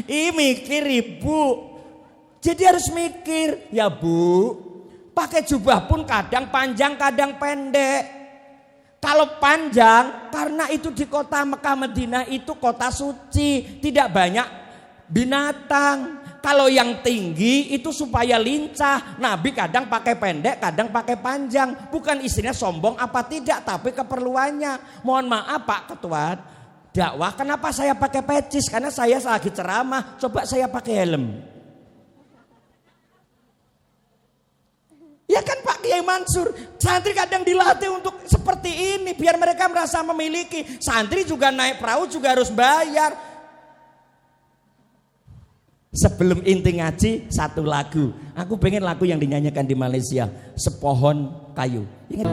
Ih mikir Ibu. Jadi harus mikir, ya Bu. Pakai jubah pun kadang panjang, kadang pendek. Kalau panjang, karena itu di kota Mekah Madinah itu kota suci, tidak banyak binatang. Kalau yang tinggi itu supaya lincah. Nabi kadang pakai pendek, kadang pakai panjang. Bukan istrinya sombong apa tidak, tapi keperluannya. Mohon maaf Pak Ketua dakwah, kenapa saya pakai pecis? Karena saya lagi ceramah, coba saya pakai helm. Ya kan Pak Kiai Mansur, santri kadang dilatih untuk seperti ini biar mereka merasa memiliki. Santri juga naik perahu juga harus bayar. Sebelum inti ngaji satu lagu. Aku pengen lagu yang dinyanyikan di Malaysia, Sepohon Kayu. Ingat?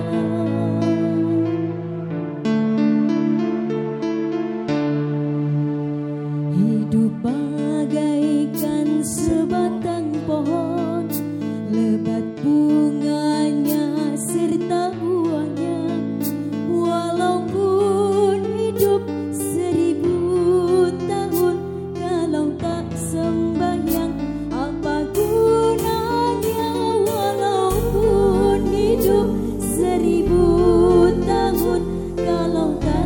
Hidup bagaikan sebatang pohon, lebat bunganya serta buahnya. Walaupun hidup 1000 tahun, kalau tak sembahyang apa gunanya? Walaupun hidup 1000 tahun, kalau tak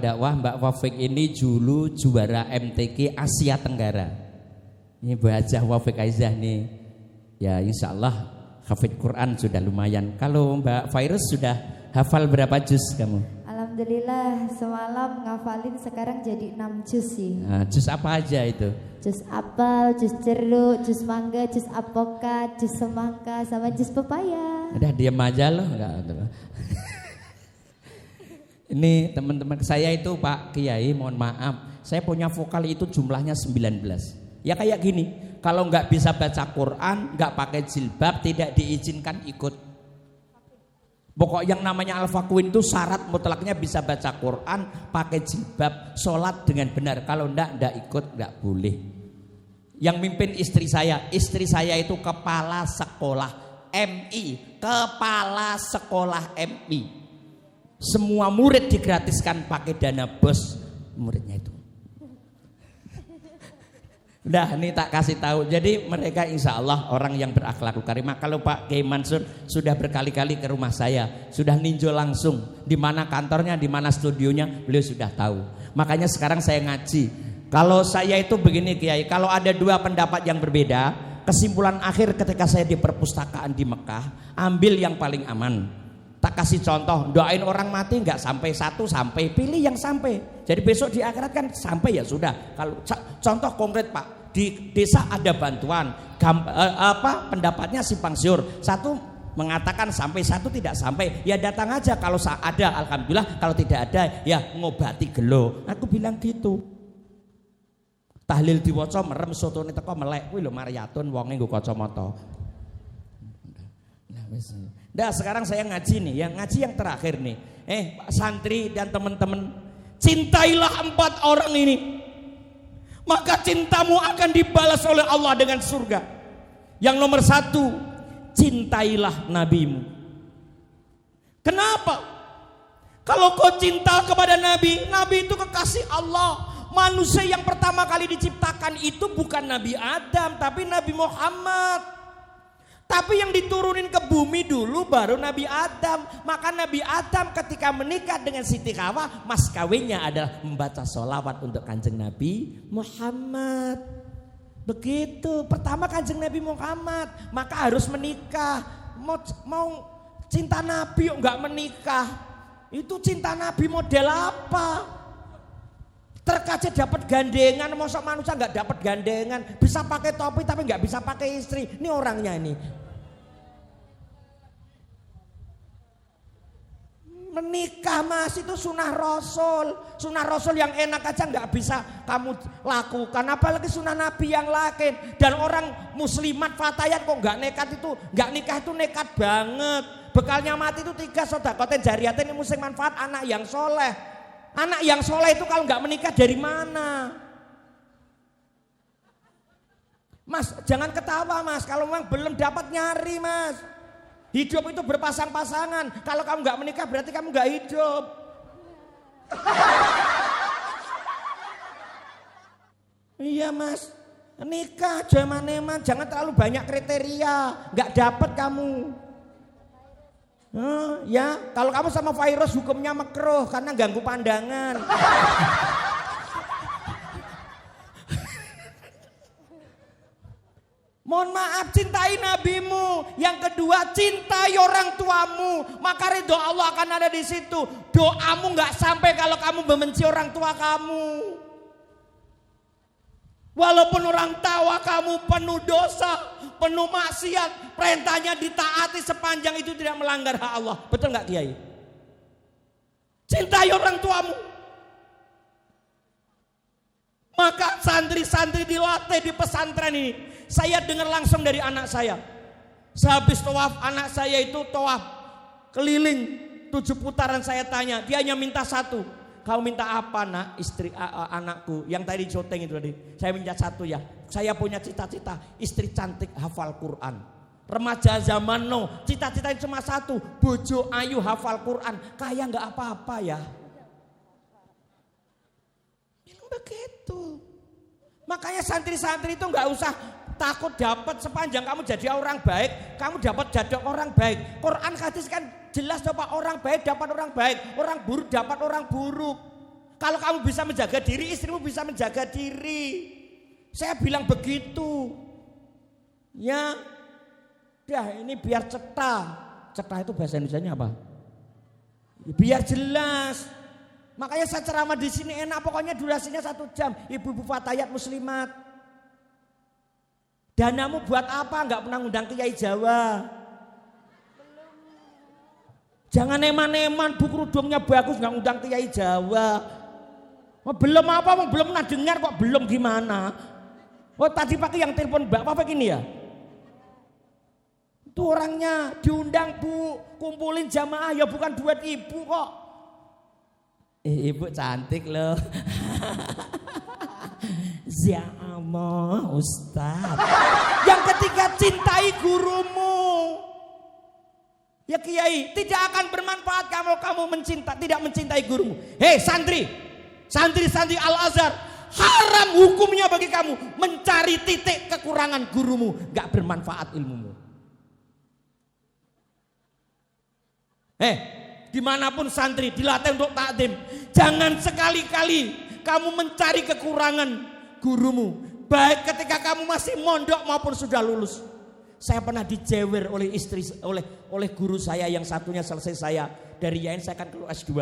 dakwah Mbak Wafik ini dulu juara MTQ Asia Tenggara. Ini Bu Hajah Wafik Aizah nih. Ya insya Allah hafid Quran sudah lumayan. Kalau Mbak Virus sudah hafal berapa juz kamu? Alhamdulillah semalam ngafalin sekarang jadi 6 juz sih. Nah, juz apa aja itu? Juz apel, juz jeruk, juz mangga, juz apokat, juz semangka, sama juz pepaya. Udah diam aja loh. Enggak. Ini teman-teman saya itu Pak Kiai, mohon maaf, saya punya vokal itu jumlahnya 19. Ya kayak gini, kalau nggak bisa baca Quran, nggak pakai jilbab, tidak diizinkan ikut. Pokok yang namanya al-fakwin itu syarat mutlaknya bisa baca Quran, pakai jilbab, sholat dengan benar. Kalau nggak ikut, nggak boleh. Yang mimpin istri saya itu kepala sekolah MI, kepala sekolah MI. Semua murid digratiskan pakai dana bos muridnya itu. Udah ini tak kasih tahu. Jadi mereka insya Allah orang yang berakhlak karimah. Kalau Pak Kiai Mansur sudah berkali-kali ke rumah saya, sudah ninjau langsung di mana kantornya, di mana studionya, beliau sudah tahu. Makanya sekarang saya ngaji. Kalau saya itu begini Kiai, kalau ada dua pendapat yang berbeda, kesimpulan akhir ketika saya di perpustakaan di Mekah, ambil yang paling aman. Tak kasih contoh, doain orang mati nggak sampai satu, sampai pilih yang sampai. Jadi besok di akhirat kan sampai ya sudah. Kalau contoh konkret Pak, di desa ada bantuan, pendapatnya simpang siur. Satu mengatakan sampai, satu tidak sampai. Ya datang aja, kalau ada alhamdulillah, kalau tidak ada ya ngobati gelo. Aku bilang gitu. Tahlil diwaca merem sotone teko melek kuwi lho Mariatun wonge nggo kacamata. Nah wis. Nah sekarang saya ngaji nih, ngaji yang terakhir nih. Pak santri dan teman-teman, cintailah 4 orang ini, maka cintamu akan dibalas oleh Allah dengan surga. Yang nomor 1, cintailah nabimu. Kenapa? Kalau kau cinta kepada nabi, nabi itu kekasih Allah. Manusia yang pertama kali diciptakan itu bukan Nabi Adam, tapi Nabi Muhammad. Tapi yang diturunin ke bumi dulu baru Nabi Adam. Maka Nabi Adam ketika menikah dengan Siti Hawa, mas kawinnya adalah membaca sholawat untuk kanjeng Nabi Muhammad. Begitu, pertama kanjeng Nabi Muhammad, maka harus menikah. Mau cinta Nabi enggak menikah, itu cinta Nabi model apa? Terkaca dapat gandengan, masa manusia enggak dapat gandengan, bisa pakai topi tapi enggak bisa pakai istri. Ini orangnya ini. Menikah mas itu sunnah rasul yang enak aja nggak bisa kamu lakukan, apalagi sunnah nabi yang lain. Dan orang muslimat fatayat kok nggak nekat itu, nggak nikah itu nekat banget. Bekalnya mati itu 3 sodakoten jariyatin ini musik manfaat, anak yang soleh. Anak yang soleh itu kalau nggak menikah dari mana? Mas jangan ketawa mas, kalau memang belum dapat nyari mas. Hidup itu berpasang-pasangan. Kalau kamu nggak menikah berarti kamu nggak hidup. Iya mas, nikah zaman-zaman, jangan terlalu banyak kriteria, nggak dapat kamu. Ya, kalau kamu sama virus hukumnya makruh karena ganggu pandangan. Mohon maaf, cintai nabimu. Yang kedua, cintai orang tuamu, maka ridho Allah akan ada di situ. Doamu nggak sampai kalau kamu membenci orang tua kamu. Walaupun orang tua kamu penuh dosa, penuh maksiat, perintahnya ditaati sepanjang itu tidak melanggar hak Allah. Betul nggak Kiai? Cintai orang tuamu. Maka santri-santri dilatih di pesantren ini. Saya dengar langsung dari anak saya. Sehabis tawaf, anak saya itu tawaf keliling 7 putaran. Saya tanya, dia hanya minta 1. Kau minta apa nak? Istri anakku yang tadi syuting itu tadi. Saya minta 1 ya. Saya punya cita-cita istri cantik hafal Quran. Remaja zaman no, cita-citanya cuma 1, bojo ayu hafal Quran. Kaya nggak apa-apa ya. Begitu. Makanya santri-santri itu nggak usah takut dapat, sepanjang kamu jadi orang baik, kamu dapat jadi orang baik. Quran hadis kan jelas dapat orang baik dapat orang baik, orang buruk dapat orang buruk. Kalau kamu bisa menjaga diri, istrimu bisa menjaga diri. Saya bilang begitu. Ya, dah ini biar cetha. Cetha itu bahasa Indonesianya apa? Biar jelas. Makanya saya ceramah di sini enak, pokoknya durasinya 1 jam. Ibu-ibu fatayat muslimat. Danamu buat apa? Enggak pernah ngundang kiai Jawa. Jangan eman-eman, bu kerudungnya bagus enggak ngundang kiai Jawa. Oh, belum apa? Belum pernah dengar kok, belum gimana? Oh, tadi pakai yang telepon Mbak apa gini ya? Itu orangnya diundang bu, kumpulin jamaah ya bukan duet ibu kok. Ibu cantik loh. Zama Ustaz. Yang ketiga, cintai gurumu. Ya Kiai, tidak akan bermanfaat kalau kamu tidak mencintai gurumu. Hei santri Al-Azhar, haram hukumnya bagi kamu mencari titik kekurangan gurumu, gak bermanfaat ilmumu. Dimanapun santri dilatih untuk takdim, jangan sekali-kali kamu mencari kekurangan gurumu, baik ketika kamu masih mondok maupun sudah lulus. Saya pernah dijewer oleh oleh guru saya yang satunya selesai saya dari Yain, saya kan keluar S2.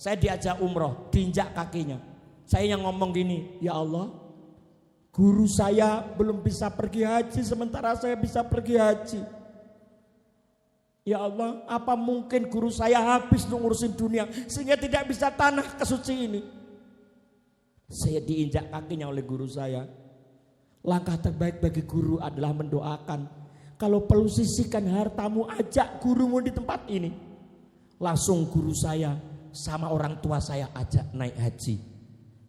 Saya diajak umroh, diinjak kakinya. Saya yang ngomong gini, ya Allah, guru saya belum bisa pergi haji sementara saya bisa pergi haji. Ya Allah, apa mungkin guru saya habis ngurusin dunia sehingga tidak bisa tanah kesuci ini? Saya diinjak kakinya oleh guru saya. Langkah terbaik bagi guru adalah mendoakan. Kalau perlu sisihkan hartamu, ajak gurumu di tempat ini. Langsung guru saya sama orang tua saya ajak naik haji.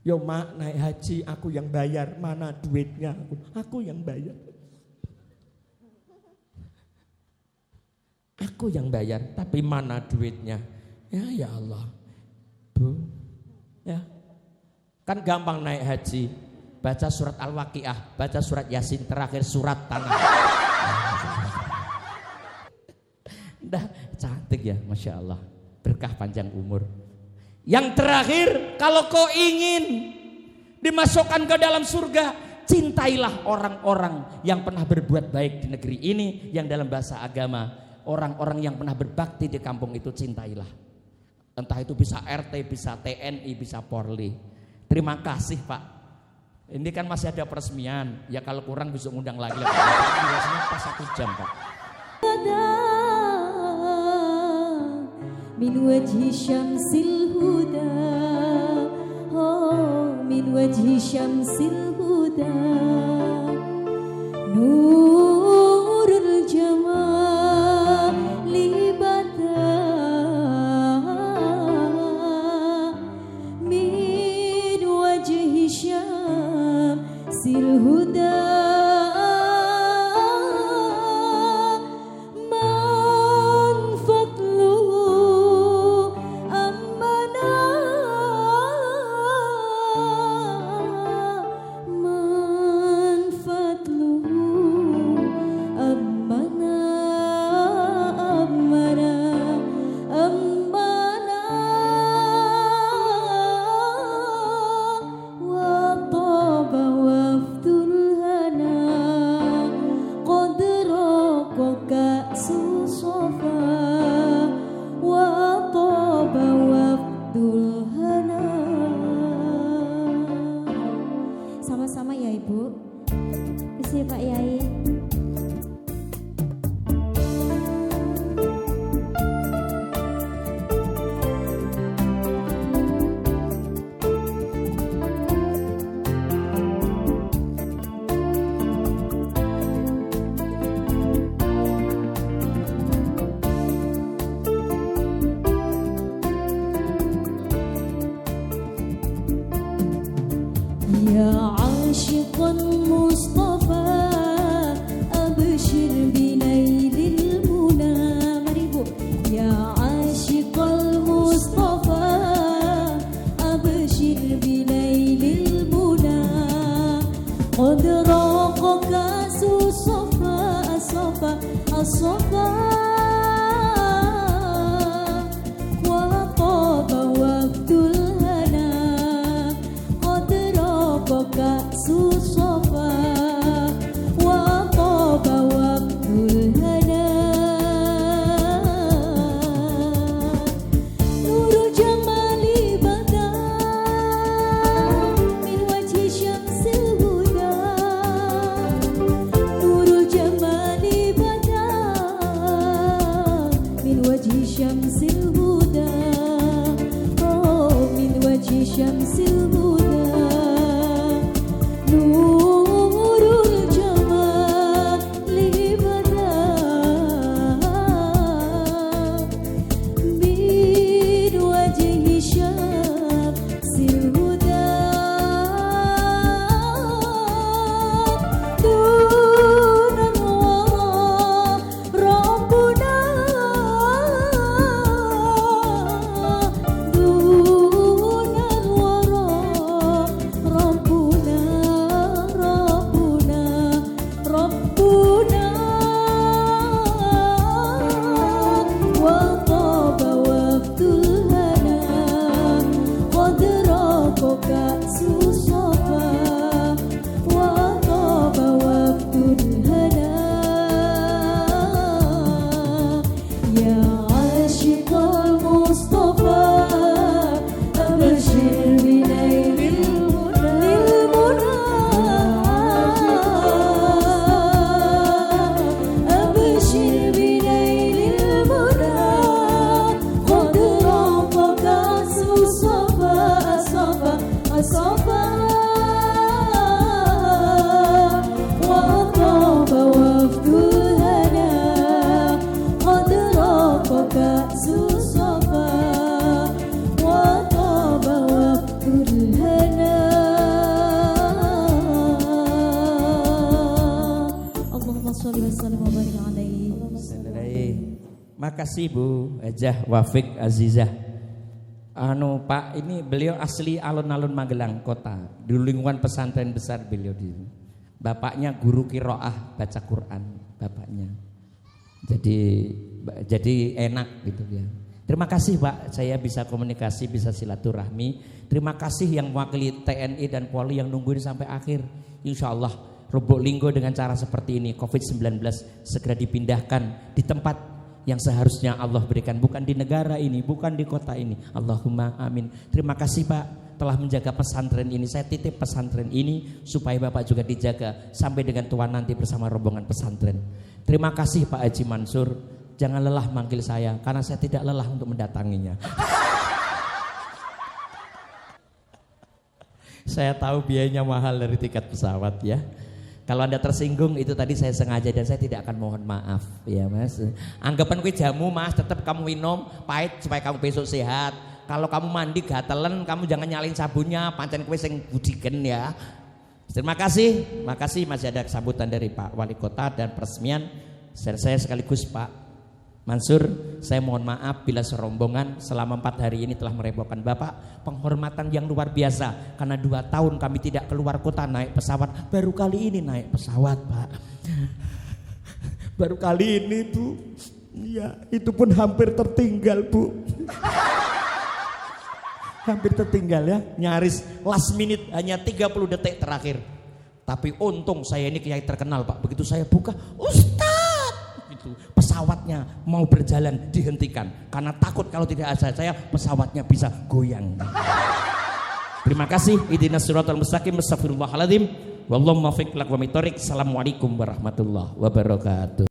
Yo mak, naik haji aku yang bayar, mana duitnya? Aku yang bayar. Aku yang bayar, tapi mana duitnya? Ya Allah, Bu, ya kan gampang naik haji. Baca surat Al-Waqiah, baca surat Yasin, terakhir surat Tanah. Dah cantik ya, Masya Allah, berkah panjang umur. Yang terakhir, kalau kau ingin dimasukkan ke dalam surga, cintailah orang-orang yang pernah berbuat baik di negeri ini, yang dalam bahasa agama, orang-orang yang pernah berbakti di kampung itu cintailah. Entah itu bisa RT, bisa TNI, bisa Polri. Terima kasih Pak. Ini kan masih ada peresmian. Ya kalau kurang bisa ngundang lagi. Biasanya pas 1 jam Pak. Min wajhi syamsil huda, oh min wajhi syamsil huda, nurul jamal libata, min wajhi syamsil huda. Sama-sama ya Ibu. Kasih Pak Yai. Ya aşıkın Mustafa, abşir bileylil muna. Mari Bu. Ya aşıkın Mustafa, abşir bileylil muna. Qad raqaka susafa asafa asafa. Wa taba waqtul hana. كأس صفا وطاب وقت الهنا نور الجمال بدا من وجه شمس الهدى نور الجمال بدا من وجه شمس الهدى من وجه شمس الهدى نور الجمال بدا من وجه شمس الهدى دون الورى ربنا دون الورى ربنا ربنا وطاب وقت الهنا قد راق كأس الصفا وطاب وقت الهنا يا عاشق المصطفى أبشر بليل المنى أبشر بليل المنى قد راق كأس الصفا الصفا وطاب وفد الهنا قد راق كأس الصفا وطاب وفد الهنا اللهم صل وسلم وبارك عليه. Makasih Bu Hajah Wafik Azizah. Pak, ini beliau asli alun-alun Magelang kota, di lingkungan pesantren besar beliau di sini. Bapaknya guru qiraah baca Quran, bapaknya. Jadi enak gitu ya. Terima kasih Pak, saya bisa komunikasi, bisa silaturahmi. Terima kasih yang mewakili TNI dan Polri yang nungguin sampai akhir. Insya Allah Lubuk Linggo dengan cara seperti ini, COVID-19 segera dipindahkan di tempat yang seharusnya Allah berikan, bukan di negara ini, bukan di kota ini. Allahumma amin. Terima kasih Pak telah menjaga pesantren ini. Saya titip pesantren ini supaya Bapak juga dijaga sampai dengan tua nanti bersama rombongan pesantren. Terima kasih Pak Haji Mansur. Jangan lelah manggil saya karena saya tidak lelah untuk mendatanginya. Saya tahu biayanya mahal dari tiket pesawat ya. Kalau Anda tersinggung itu tadi saya sengaja dan saya tidak akan mohon maaf ya Mas. Anggapan kue jamu Mas, tetap kamu minum pahit supaya kamu besok sehat. Kalau kamu mandi gatelen, kamu jangan nyalin sabunnya, pancen kue sing budigen ya. Terima kasih, makasih masih ada sambutan dari Pak Wali Kota dan peresmian. Saya sekaligus Pak Mansur, saya mohon maaf bila serombongan selama 4 hari ini telah merepotkan Bapak. Penghormatan yang luar biasa karena 2 tahun kami tidak keluar kota naik pesawat. Baru kali ini naik pesawat Pak. Baru kali ini Bu. Ya itu pun hampir tertinggal Bu. Hampir tertinggal ya. Nyaris last minute, hanya 30 detik terakhir. Tapi untung saya ini kiai terkenal Pak. Begitu saya buka, Ustaz, pesawatnya mau berjalan dihentikan karena takut kalau tidak ada saya pesawatnya bisa goyang. Terima kasih. Ihdinas siratal mustaqim. Astagfirullahaladzim. Wallahu muwaffiq. Assalamualaikum warahmatullahi wabarakatuh.